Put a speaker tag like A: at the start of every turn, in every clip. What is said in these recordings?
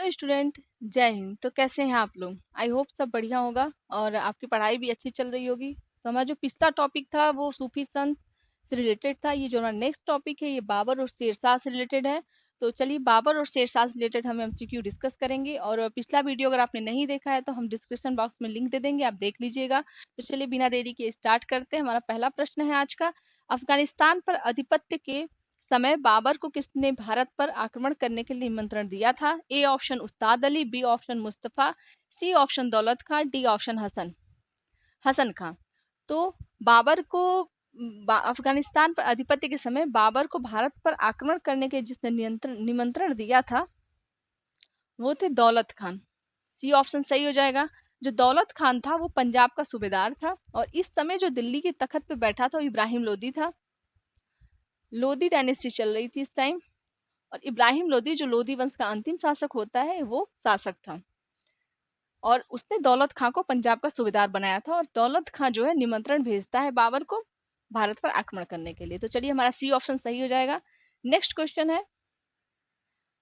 A: Hello student, जय हिंद। तो कैसे हैं आप लोग? आई होप सब बढ़िया होगा और आपकी पढ़ाई भी अच्छी चल रही होगी। तो हमारा जो पिछला टॉपिक था वो सूफी संत से रिलेटेड था। ये जो हमारा नेक्स्ट टॉपिक है ये बाबर और शेरशाह से रिलेटेड है। तो चलिए बाबर और शेरशाह से रिलेटेड हम एमसीक्यू डिस्कस करेंगे। और पिछला वीडियो अगर आपने नहीं देखा है तो हम डिस्क्रिप्शन बॉक्स में लिंक दे देंगे, आप देख लीजिएगा। तो चलिए बिना देरी के स्टार्ट करते हैं। हमारा पहला प्रश्न है आज का, अफगानिस्तान पर आधिपत्य के समय बाबर को किसने भारत पर आक्रमण करने के लिए निमंत्रण दिया था? A option Ustad Ali, B option Mustafa, C option Daulat Khan, D option Hasan Hasan Khan. तो बाबर को अफगानिस्तान पर आधिपत्य के समय बाबर को भारत पर आक्रमण करने के जिसने निमंत्रण दिया था वो थे दौलत खान। सी ऑप्शन सही हो जाएगा। जो दौलत खान था वो पंजाब का सूबेदार था और इस समय जो दिल्ली के तख्त पे बैठा था वो इब्राहिम लोदी था। लोदी डायनेस्टी चल रही थी इस टाइम और इब्राहिम लोदी जो लोदी वंश का अंतिम शासक होता है वो शासक था और उसने दौलत खां को पंजाब का सूबेदार बनाया था। और दौलत खां जो है निमंत्रण भेजता है बाबर को भारत पर आक्रमण करने के लिए। तो चलिए हमारा सी ऑप्शन सही हो जाएगा। नेक्स्ट क्वेश्चन है,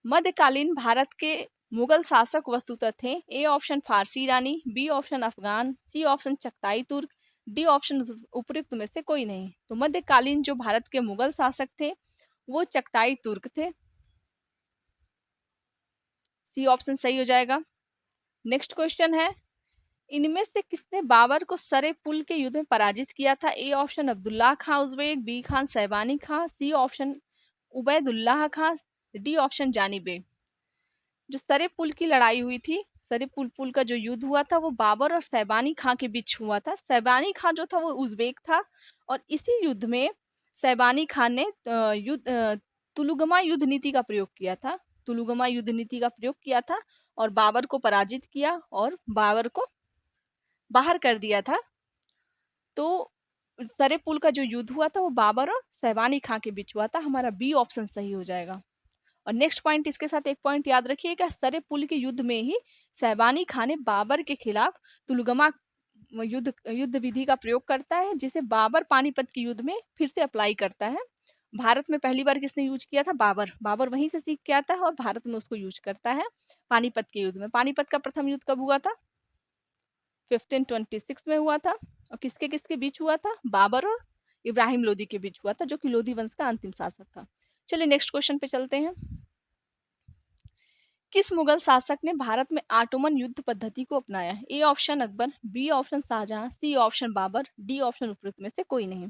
A: मध्यकालीन भारत के मुगल शासक वस्तुतः थे? ए ऑप्शन फारसी ईरानी, B option Afghan, C option Chagatai Turk, D option उपयुक्त में से कोई नहीं। तो मध्यकालीन जो भारत के मुगल शासक थे वो चगताई तुर्क थे। सी ऑप्शन सही हो जाएगा। नेक्स्ट क्वेश्चन है, इनमें से किसने बाबर को सरे पुल के युद्ध में पराजित किया था? A option Abdullah Khan Uzbek, B Khan Shaibani Khan, C option Ubaidullah Khan, D option Jani Beg. जो सरे पुल की लड़ाई हुई थी, सरे पुल का जो युद्ध हुआ था वो बाबर और सैबानी खां के बीच हुआ था। सैबानी खां जो था वो उज़्बेक था और इसी युद्ध में सैबानी खान ने तुलुगमा युद्ध नीति का प्रयोग किया था। तुलुगमा युद्ध नीति का प्रयोग किया था और बाबर को पराजित किया और बाबर को बाहर कर दिया था। तो सरे पुल का जो युद्ध हुआ था वो बाबर और सैबानी खां के बीच हुआ था। हमारा बी ऑप्शन सही हो जाएगा। और नेक्स्ट पॉइंट, इसके साथ एक पॉइंट याद रखिएगा, सरे पुल के युद्ध में ही सैबानी खान ने बाबर के खिलाफ तुलगमा युद्ध विधि का प्रयोग करता है जिसे बाबर पानीपत के युद्ध में फिर से अप्लाई करता है। भारत में पहली बार किसने यूज किया था? बाबर। बाबर वहीं से सीख के आता है और भारत में उसको यूज करता है पानीपत के युद्ध में। पानीपत का प्रथम युद्ध कब हुआ था? 1526 में हुआ था। और किसके किसके बीच हुआ था? बाबर और इब्राहिम लोदी के बीच हुआ था, जो कि लोदी वंश का अंतिम शासक था। चलिए नेक्स्ट क्वेश्चन पे चलते हैं। किस मुगल शासक ने भारत में ऑटोमन युद्ध पद्धति को अपनाया? A option Akbar, B option Shahjahan, C option Babur, D option उपयुक्त में से कोई नहीं।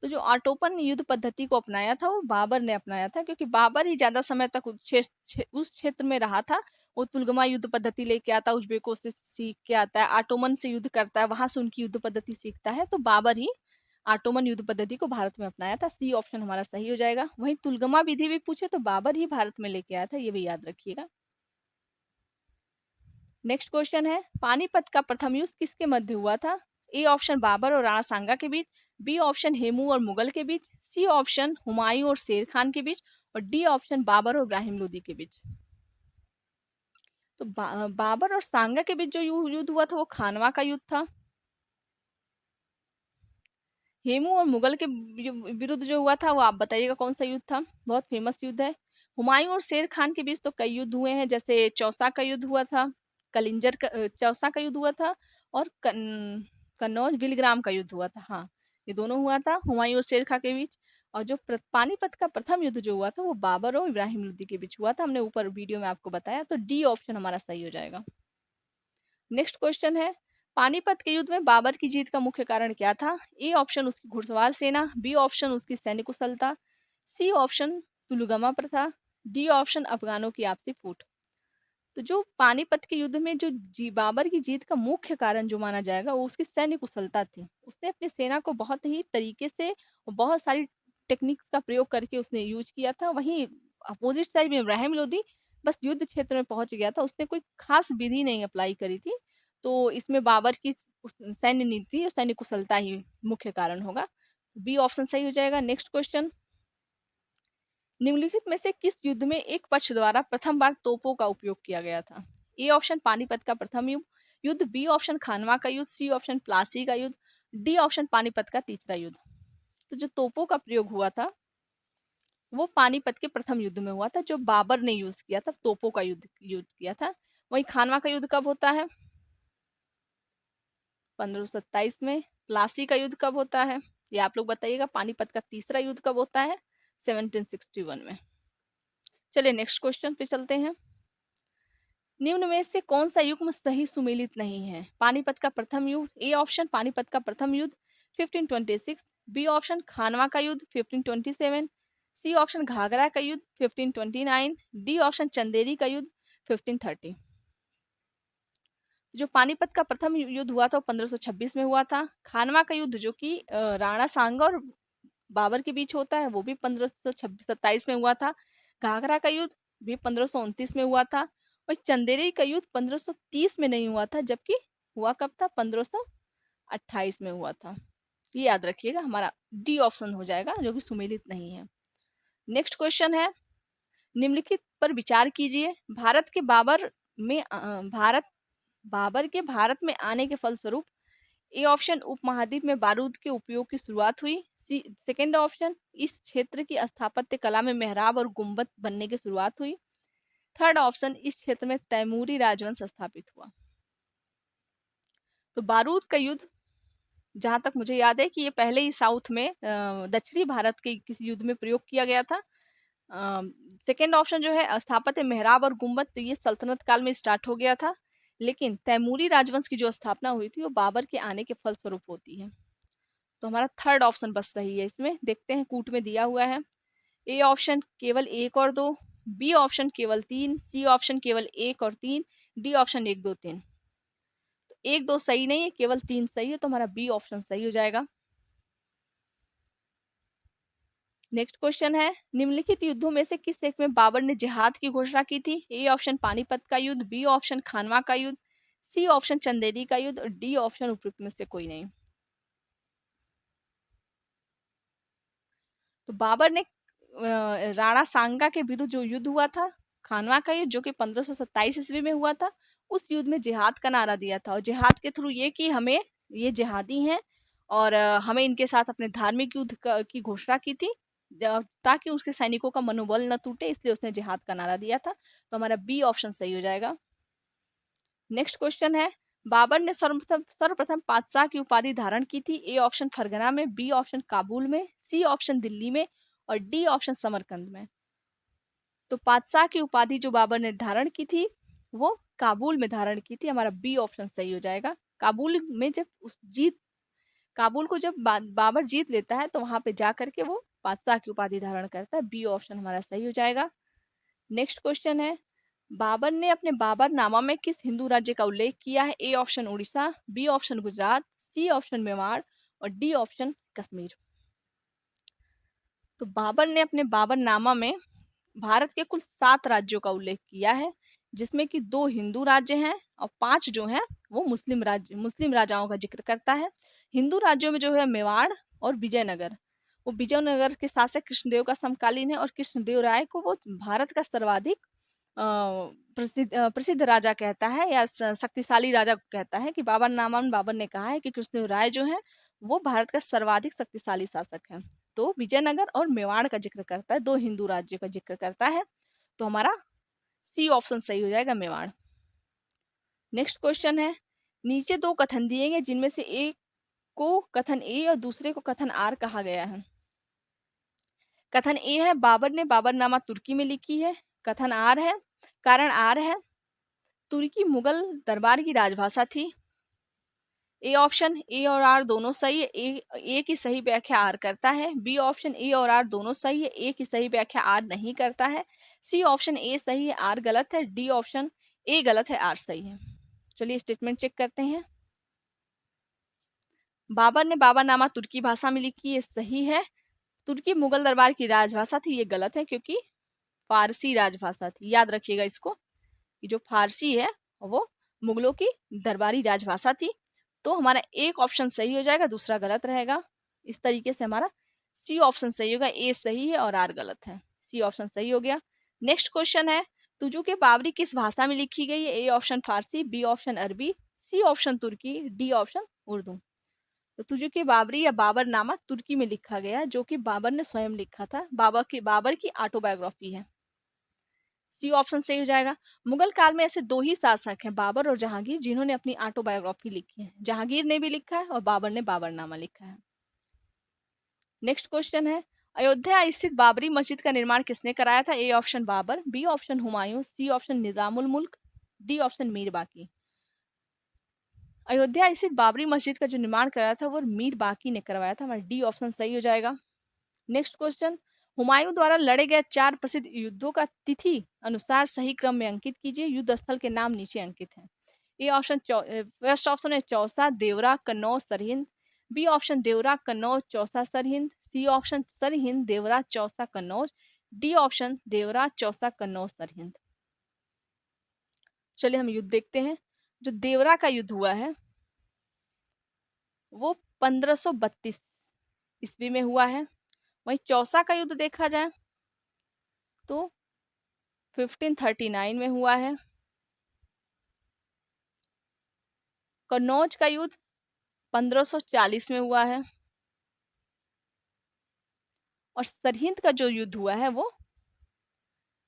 A: तो जो ऑटोपन युद्ध पद्धति को अपनाया था वो बाबर ने अपनाया था, क्योंकि बाबर ही ज्यादा समय तक उस क्षेत्र में रहा था। वो तुलगमा युद्ध पद्धति लेके आता, उज्बेकों से सीख के आता है, ऑटोमन से युद्ध करता है, वहां से उनकी युद्ध पद्धति सीखता है। तो बाबर ही ऑटोमन युद्ध पद्धति को भारत में अपनाया था। सी ऑप्शन हमारा सही हो जाएगा। वहीं तुलगमा विधि भी पूछे तो बाबर ही भारत में लेके आया था, ये भी याद रखिएगा। नेक्स्ट क्वेश्चन है, पानीपत का प्रथम युद्ध किसके मध्य हुआ था? ए ऑप्शन बाबर और राणा सांगा के बीच, बी ऑप्शन हेमू और मुगल के बीच, सी ऑप्शन हुमायूं और शेर खान के बीच, और डी ऑप्शन बाबर और इब्राहिम लोदी के बीच। तो बाबर और सांगा के बीच जो युद्ध हुआ था वो खानवा का युद्ध था। हेमू और मुगल के विरुद्ध जो हुआ था वो आप बताइएगा कौन सा युद्ध था? बहुत फेमस युद्ध है। हुमायूं और शेर खान के बीच तो कई युद्ध हुए हैं, जैसे चौसा का युद्ध हुआ था, कलिंजर का चौसा का युद्ध हुआ था, और कन्नौज विलग्राम का युद्ध हुआ था। हाँ, ये दोनों हुआ था हुमायूं और शेर खान के बीच। और जो पानीपत का प्रथम युद्ध जो हुआ था वो बाबर और इब्राहिम लोदी के बीच हुआ था। हमने ऊपर वीडियो में आपको बताया। तो डी ऑप्शन हमारा सही हो जाएगा। नेक्स्ट क्वेश्चन है, पानीपत के युद्ध में बाबर की जीत का मुख्य कारण क्या था? ए ऑप्शन उसकी घुड़सवार सेना, बी ऑप्शन उसकी सैन्य कुशलता, सी ऑप्शन तुलगमा प्रथा, डी ऑप्शन अफगानों की आपसी फूट। तो जो पानीपत के युद्ध में जो बाबर की जीत का मुख्य कारण जो माना जाएगा वो उसकी सैन्य कुशलता थी। उसने अपनी सेना को बहुत ही तरीके से और बहुत सारी टेक्निक्स का प्रयोग करके उसने यूज किया था। वहीं अपोजिट साइड में इब्राहिम लोदी बस युद्ध क्षेत्र में पहुंच गया था, उसने कोई खास विधि नहीं अप्लाई करी थी। तो इसमें बाबर की सैन्य नीति और सैन्य कुशलता ही मुख्य कारण होगा। बी ऑप्शन सही हो जाएगा। नेक्स्ट क्वेश्चन, निम्नलिखित में से किस युद्ध में एक पक्ष द्वारा प्रथम बार तोपों का उपयोग किया गया था? ए ऑप्शन पानीपत का प्रथम युद्ध, बी ऑप्शन खानवा का युद्ध, सी ऑप्शन प्लासी का युद्ध, डी ऑप्शन पानीपत का तीसरा युद्ध। तो जो तोपों का प्रयोग हुआ था वो पानीपत के प्रथम युद्ध में हुआ था, जो बाबर ने यूज किया था, तोपों का युद्ध युद्ध किया था। वहीं खानवा का युद्ध कब होता है? 1527 में। प्लासी का युद्ध कब होता है? ये आप लोग बताइएगा। पानीपत का तीसरा युद्ध कब होता है? 1761 में। चलिए नेक्स्ट क्वेश्चन पे चलते हैं। निम्न में से कौन सा युग्म सही सुमेलित नहीं है? पानीपत का प्रथम युद्ध, ए ऑप्शन पानीपत का प्रथम युद्ध 1526, बी ऑप्शन खानवा का युद्ध 1527, सी ऑप्शन घाघरा का युद्ध 1529, डी ऑप्शन चंदेरी का युद्ध 1530। जो पानीपत का प्रथम युद्ध हुआ था वो 1526 में हुआ था। खानवा का युद्ध जो कि राणा सांगा और बाबर के बीच होता है, वो भी 1527 में हुआ था। घाघरा का युद्ध भी 1529 में हुआ था। और चंदेरी का युद्ध 1530 में नहीं हुआ था, जबकि हुआ कब था? 1528 में हुआ था। ये याद रखिएगा, हमारा डी ऑप्शन हो जाएगा, जो कि सुमेलित नहीं है। नेक्स्ट क्वेश्चन है, निम्नलिखित पर विचार कीजिए। बाबर के भारत में आने के फलस्वरूप ए ऑप्शन उपमहाद्वीप में बारूद के उपयोग की शुरुआत हुई। सी सेकेंड ऑप्शन, इस क्षेत्र की स्थापत्य कला में मेहराब और गुंबद बनने की शुरुआत हुई। थर्ड ऑप्शन, इस क्षेत्र में तैमूरी राजवंश स्थापित हुआ। तो बारूद का युद्ध, जहां तक मुझे याद है कि ये पहले ही साउथ में दक्षिणी भारत के किसी युद्ध में प्रयोग किया गया था। सेकेंड ऑप्शन जो है स्थापत्य मेहराब और गुंबद, तो ये सल्तनत काल में स्टार्ट हो गया था। लेकिन तैमूरी राजवंश की जो स्थापना हुई थी वो बाबर के आने के फलस्वरूप होती है। तो हमारा थर्ड ऑप्शन बस सही है इसमें। देखते हैं, कूट में दिया हुआ है। ए ऑप्शन केवल 1 और 2, बी ऑप्शन केवल 3, सी ऑप्शन केवल 1 और 3, डी ऑप्शन 1 2 3। तो 1 2 सही नहीं है, केवल 3 सही है, तो हमारा बी ऑप्शन सही हो जाएगा। नेक्स्ट क्वेश्चन है, निम्नलिखित युद्धों में से किस एक में बाबर ने जिहाद की घोषणा की थी? ए ऑप्शन पानीपत का युद्ध, बी ऑप्शन खानवा का युद्ध, सी ऑप्शन चंदेरी का युद्ध और डी ऑप्शन उपयुक्त में से कोई नहीं। तो बाबर ने राणा सांगा के विरुद्ध जो युद्ध हुआ था, खानवा का युद्ध, जो कि 1527 ईस्वी में हुआ था, उस युद्ध में जिहाद का नारा दिया था। और जिहाद के थ्रू ये कि हमें, ये जिहादी हैं और हमें इनके साथ अपने धार्मिक युद्ध की घोषणा की थी, ताकि उसके सैनिकों का मनोबल न टूटे, इसलिए उसने जिहाद का नारा दिया था। तो हमारा बी ऑप्शन सही हो जाएगा। नेक्स्ट क्वेश्चन है, बाबर ने सर्वप्रथम पातशाह की उपाधि धारण की थी। ए ऑप्शन फरगना में, बी ऑप्शन काबुल में, सी ऑप्शन दिल्ली में और डी ऑप्शन समरकंद में। तो पातशाह की उपाधि जो बाबर ने धारण की थी वो काबुल में धारण की थी। हमारा बी ऑप्शन सही हो जाएगा। काबुल में जब काबुल को जब बाबर जीत लेता है, तो वहां पे जा करके वो पातशाह की उपाधि धारण करता है। बी ऑप्शन हमारा सही हो जाएगा। नेक्स्ट क्वेश्चन है, बाबर ने अपने बाबरनामा में किस हिंदू राज्य का उल्लेख किया है? A option Orissa, B option Gujarat, C option Mewar और डी ऑप्शन कश्मीर। तो बाबर ने अपने बाबरनामा में भारत के कुल 7 राज्यों का उल्लेख किया है, जिसमें कि 2 हिंदू राज्य हैं और 5 जो हैं वो मुस्लिम राजाओं का जिक्र करता है। हिंदू राज्यों में जो है मेवाड़ और विजयनगर, वो विजयनगर के शासक कृष्णदेव का समकालीन है और कृष्णदेव राय को वो भारत का सर्वाधिक प्रसिद्ध राजा कहता है, या शक्तिशाली राजा कहता है। कि बाबरनामा में बाबर ने कहा है कि कृष्णदेव राय जो है वो भारत का सर्वाधिक शक्तिशाली शासक है। तो विजयनगर और मेवाड़ का जिक्र करता है, 2 हिंदू राज्यों का जिक्र करता है। तो हमारा सी ऑप्शन सही हो जाएगा, मेवाड़। नेक्स्ट क्वेश्चन है, नीचे 2 कथन दिए गए, जिनमें से एक को कथन ए और दूसरे को कथन आर कहा गया है। कथन ए है, बाबर ने बाबरनामा तुर्की में लिखी है। कथन आर है, कारण आर है, तुर्की मुगल दरबार की राजभाषा थी। ए ऑप्शन, ए और आर दोनों सही है, ए की सही व्याख्या आर करता है। बी ऑप्शन, ए और आर दोनों सही है, ए की सही व्याख्या आर नहीं करता है। सी ऑप्शन, ए सही है आर गलत है। डी ऑप्शन, ए गलत है आर सही है। चलिए स्टेटमेंट चेक करते हैं। बाबर ने बाबरनामा तुर्की भाषा में लिखी, ये सही है। तुर्की मुगल दरबार की राजभाषा थी, ये गलत है, क्योंकि फारसी राजभाषा थी। याद रखिएगा इसको, कि जो फारसी है वो मुगलों की दरबारी राजभाषा थी। तो हमारा एक ऑप्शन सही हो जाएगा, दूसरा गलत रहेगा। इस तरीके से हमारा सी ऑप्शन सही होगा, ए सही है और आर गलत है। सी ऑप्शन सही हो गया। नेक्स्ट क्वेश्चन है, तुजू के बावरी किस भाषा में लिखी गई है? A option Farsi, B option Arabi, C option Turki, D option Urdu. तो तुजुक बाबरी या बाबरनामा तुर्की में लिखा गया, जो कि बाबर ने स्वयं लिखा था। बाबर की ऑटोबायोग्राफी है। सी ऑप्शन सही हो जाएगा। मुगल काल में ऐसे दो ही शासक हैं, बाबर और जहांगीर, जिन्होंने अपनी ऑटोबायोग्राफी लिखी है। जहांगीर ने भी लिखा है और बाबर ने बाबरनामा लिखा है। नेक्स्ट क्वेश्चन है, अयोध्या स्थित बाबरी मस्जिद का निर्माण किसने कराया था? A option Babur, B option Humayun, C option Nizamul Mulk, D option Mir बाकी। अयोध्या स्थित बाबरी मस्जिद का जो निर्माण कराया था वो मीर बाकी ने करवाया था। हमारा डी ऑप्शन सही हो जाएगा। नेक्स्ट क्वेश्चन, हुमायूं द्वारा लड़े गए 4 प्रसिद्ध युद्धों का तिथि अनुसार सही क्रम में अंकित कीजिए। युद्ध स्थल के नाम नीचे अंकित हैं। ए ऑप्शन फर्स्ट ऑप्शन है चौसा, देवरा, कन्नौज, सरहिंद। बी ऑप्शन देवरा, कन्नौज, चौसा, सरहिंद। सी ऑप्शन सरहिंद, देवरा, चौसा, कन्नौज। डी ऑप्शन देवरा, चौसा, कन्नौज, सरहिंद। चलिए हम युद्ध देखते हैं। जो देवरा का युद्ध हुआ है वो 1532 ईस्वी में हुआ है। वहीं चौसा का युद्ध देखा जाए तो 1539 में हुआ है। कन्नौज का युद्ध 1540 में हुआ है। और सरहिंद का जो युद्ध हुआ है वो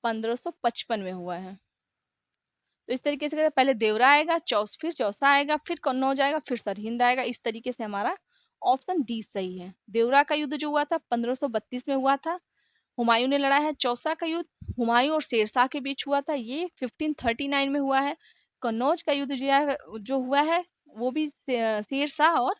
A: 1555 में हुआ है। तो इस तरीके से पहले देवरा आएगा, फिर चौसा आएगा, फिर कन्नौज आएगा, फिर सरहिंद आएगा। इस तरीके से हमारा ऑप्शन डी सही है। देवरा का युद्ध जो हुआ था 1532 में हुआ था। हुमायूं ने लड़ा है। चौसा का युद्ध हुमायूं और शेरशाह के बीच हुआ था, ये 1539 में हुआ है। कन्नौज का युद्ध जो हुआ है वो भी शेरशाह और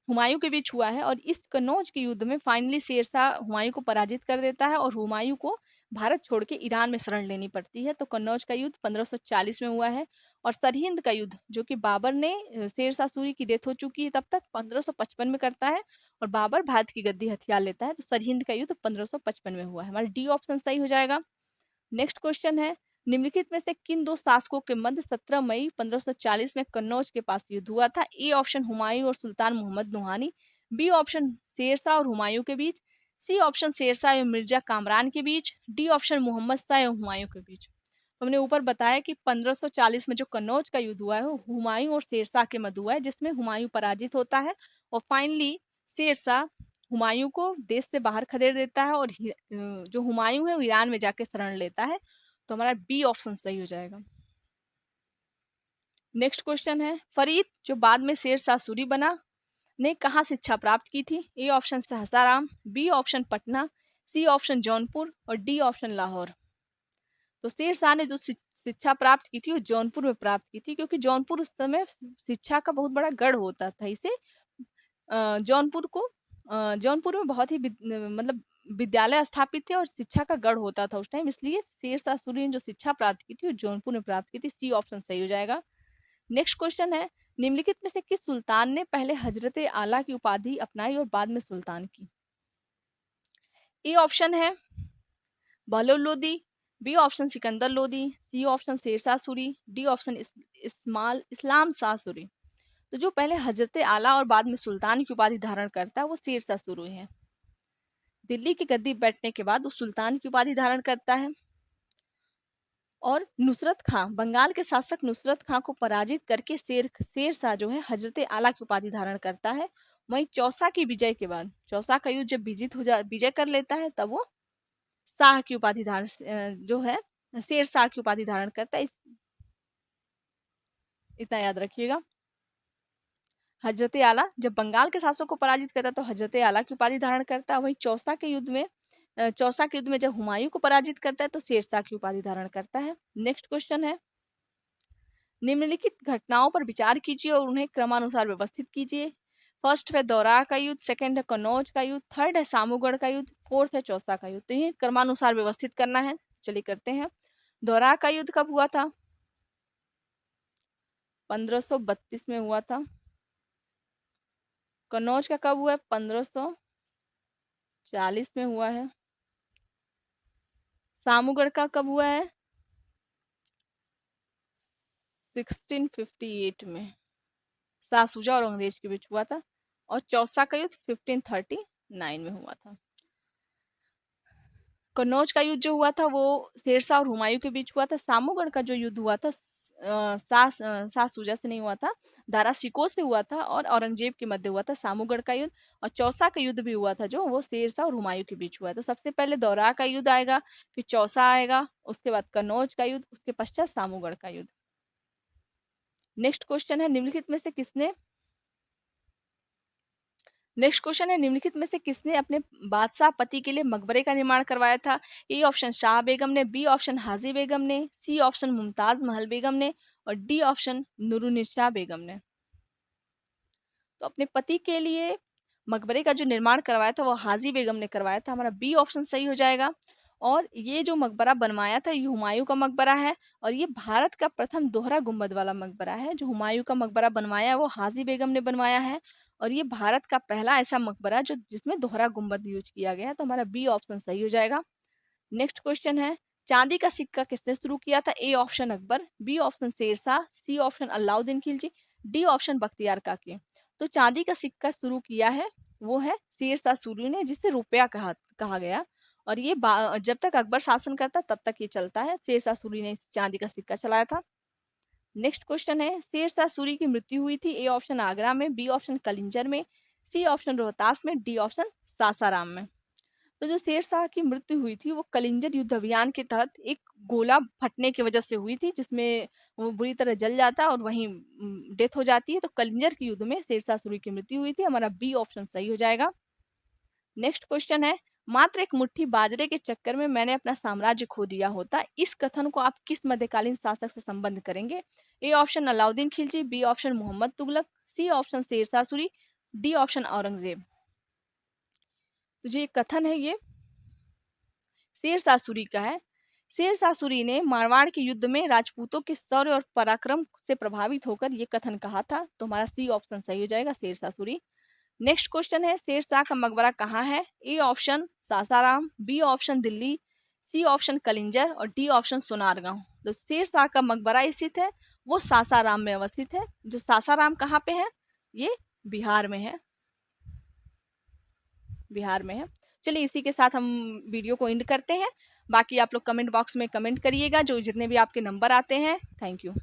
A: हुमायूं के बीच हुआ है। और इस कन्नौज के युद्ध में फाइनली शेरशाह हुमायूं को पराजित कर देता है और हुमायूं को भारत छोड़ के ईरान में शरण लेनी पड़ती है। तो कन्नौज का युद्ध 1540 में हुआ है। और सरहिंद का युद्ध जो कि बाबर ने शेरशाह सूरी की डेथ हो चुकी है तब तक 1555 में करता है और बाबर भारत की गद्दी हथियार लेता है। तो सरहिंद का युद्ध 1555 में हुआ है। हमारा डी ऑप्शन सही हो जाएगा। नेक्स्ट क्वेश्चन है, निम्नलिखित में से किन दो शासकों के मध्य 17 मई 1540 में कन्नौज के पास युद्ध हुआ था? ए ऑप्शन हुमायूं और सुल्तान मोहम्मद नुहानी, बी ऑप्शन शेरशाह और हुमायूं के बीच, सी ऑप्शन शेरशाह और मिर्जा कामरान के बीच, डी ऑप्शन मोहम्मद शाह और हुमायूं के बीच। तो हमने ऊपर बताया कि 1540 में जो कन्नौज का युद्ध हुआ है वो हुमायूं और शेरशाह के मध्य हुआ है, जिसमें हुमायूं पराजित होता है और फाइनली शेरशाह हुमायूं को देश से बाहर खदेड़ देता है और जो हुमायूं है वो ईरान में जाके शरण लेता है। तो हमारा बी ऑप्शन सही हो जाएगा। नेक्स्ट क्वेश्चन है, फरीद जो बाद में शेरशाह सूरी बना ने कहाँ शिक्षा प्राप्त की थी? A option Sasaram, B option Patna, C option Jaunpur और डी ऑप्शन लाहौर। तो शेरशाह ने जो शिक्षा प्राप्त की थी वो जौनपुर में प्राप्त की थी, क्योंकि जौनपुर उस समय शिक्षा का बहुत बड़ा गढ़ होता था। इसे जौनपुर में बहुत ही मतलब विद्यालय स्थापित थे और शिक्षा का गढ़ होता था उस टाइम, इसलिए शेरशाह सूरी ने जो शिक्षा प्राप्त की थी वो जौनपुर में प्राप्त की थी। सी ऑप्शन सही हो जाएगा। नेक्स्ट क्वेश्चन है, निम्नलिखित में से किस सुल्तान ने पहले हजरत आला की उपाधि अपनाई और बाद में सुल्तान की? ए ऑप्शन है Bahlol Lodi, B option Sikandar Lodi, C option Sher Shah Suri, D option Islam Shah Suri. तो जो पहले हजरत आला और बाद में सुल्तान की उपाधि धारण करता है वो शेरशाह सूरी है। दिल्ली की गद्दी बैठने के बाद वो सुल्तान की उपाधि धारण करता है। और नुसरत खां, बंगाल के शासक नुसरत खां को पराजित करके शेरशाह जो है हजरत आला की उपाधि धारण करता है। वहीं चौसा की विजय के बाद, चौसा का युद्ध जब विजय कर लेता है तब वो शाह की उपाधि धारण जो है शेरशाह की उपाधि धारण करता है। इतना याद रखिएगा। हजरत आला जब बंगाल के शासकों को पराजित करता है तो हजरत आला की उपाधि धारण करता है। वहीं चौसा के युद्ध में जब हुमायूं को पराजित करता है तो शेरशाह की उपाधि धारण करता है। नेक्स्ट क्वेश्चन है, निम्नलिखित घटनाओं पर विचार कीजिए और उन्हें क्रमानुसार व्यवस्थित कीजिए। फर्स्ट है दौरा का युद्ध, सेकंड है कन्नौज का युद्ध, थर्ड है सामूगढ़ का युद्ध, फोर्थ है चौसा का युद्ध। तो ये क्रमानुसार व्यवस्थित करना है। चलिए करते हैं। दौरा का युद्ध कब हुआ था? 1532 में हुआ था। कन्नौज का कब हुआ है? 1540 में हुआ है। सामूगढ़ का कब हुआ है? 1658 में शाह शुजा और अंग्रेज के बीच हुआ था। और चौसा का युद्ध 1539 में हुआ था। कन्नौज का युद्ध जो हुआ था वो शेरशाह और हुमायूं के बीच हुआ था। सामूगढ़ का जो युद्ध हुआ था शाह सूजा से नहीं हुआ था, दारा शिकोह से हुआ था और औरंगजेब के मध्य हुआ था सामूगढ़ का युद्ध। और चौसा का युद्ध भी हुआ था जो वो शेरशाह और हुमायूं के बीच हुआ है। तो सबसे पहले दौरा का युद्ध आएगा, फिर चौसा आएगा, उसके बाद कन्नौज का युद्ध, उसके पश्चात सामूगढ़ का युद्ध। नेक्स्ट क्वेश्चन है निम्नलिखित में से किसने नेक्स्ट क्वेश्चन है निम्नलिखित में से किसने अपने बादशाह पति के लिए मकबरे का निर्माण करवाया था? ए ऑप्शन शाह बेगम ने, बी ऑप्शन हाजी बेगम ने, सी ऑप्शन मुमताज महल बेगम ने और डी ऑप्शन नूरुन्निसा बेगम ने। तो अपने पति के लिए मकबरे का जो निर्माण करवाया था वो हाजी बेगम ने करवाया था। हमारा बी ऑप्शन सही हो जाएगा। और ये जो मकबरा बनवाया था ये हुमायूं का मकबरा है और ये भारत का प्रथम दोहरा गुंबद वाला मकबरा है। जो हुमायूं का मकबरा बनवाया है वो हाजी बेगम ने बनवाया है और ये भारत का पहला ऐसा मकबरा जो जिसमें दोहरा गुंबद यूज किया गया है। तो हमारा बी ऑप्शन सही हो जाएगा। नेक्स्ट क्वेश्चन है चांदी का सिक्का किसने शुरू किया था? A option Akbar, B option Shershah, C option Alauddin Khilji, D option Bakhtiyar Kaki. तो चांदी का सिक्का शुरू किया है वो है शेरशाह सूरी ने, जिसे रुपया कहा गया। और ये जब तक अकबर शासन करता तब तक ये चलता है। शेरशाह सूरी ने चांदी का सिक्का चलाया था। नेक्स्ट क्वेश्चन है शेरशाह सूरी की मृत्यु हुई थी? ए ऑप्शन आगरा में, बी ऑप्शन कलिंजर में, सी ऑप्शन रोहतास में, डी ऑप्शन सासाराम में। तो जो शेरशाह की मृत्यु हुई थी वो कलिंजर युद्ध अभियान के तहत एक गोला फटने की वजह से हुई थी, जिसमें वो बुरी तरह जल जाता है और वहीं डेथ हो जाती है। तो कलिंजर के युद्ध में शेरशाह सूरी की मृत्यु हुई थी। हमारा बी ऑप्शन सही हो जाएगा। नेक्स्ट क्वेश्चन है मात्र एक मुट्ठी बाजरे के चक्कर में मैंने अपना साम्राज्य खो दिया होता, इस कथन को आप किस मध्यकालीन शासक से संबंध करेंगे? A option Alauddin Khilji, B option Mohammad Tughlaq, C option Sher Shah Suri, D option Aurangzeb. तो जो ये कथन है ये शेरशाह सूरी का है। शेरशाह सूरी ने मारवाड़ के युद्ध में राजपूतों के शौर्य और पराक्रम से प्रभावित होकर ये कथन कहा था। तो हमारा सी ऑप्शन सही हो जाएगा, शेरशाह सूरी। नेक्स्ट क्वेश्चन है शेरशाह का मकबरा कहाँ है? A option Sasaram, B option Delhi, C option Kalinjar और डी ऑप्शन सोनारगांव। तो शेरशाह का मकबरा स्थित है वो सासाराम में अवस्थित है। जो सासाराम कहाँ पे है? ये बिहार में है, बिहार में है। चलिए इसी के साथ हम वीडियो को एंड करते हैं। बाकी आप लोग कमेंट बॉक्स में कमेंट करिएगा जो जितने भी आपके नंबर आते हैं। Thank you.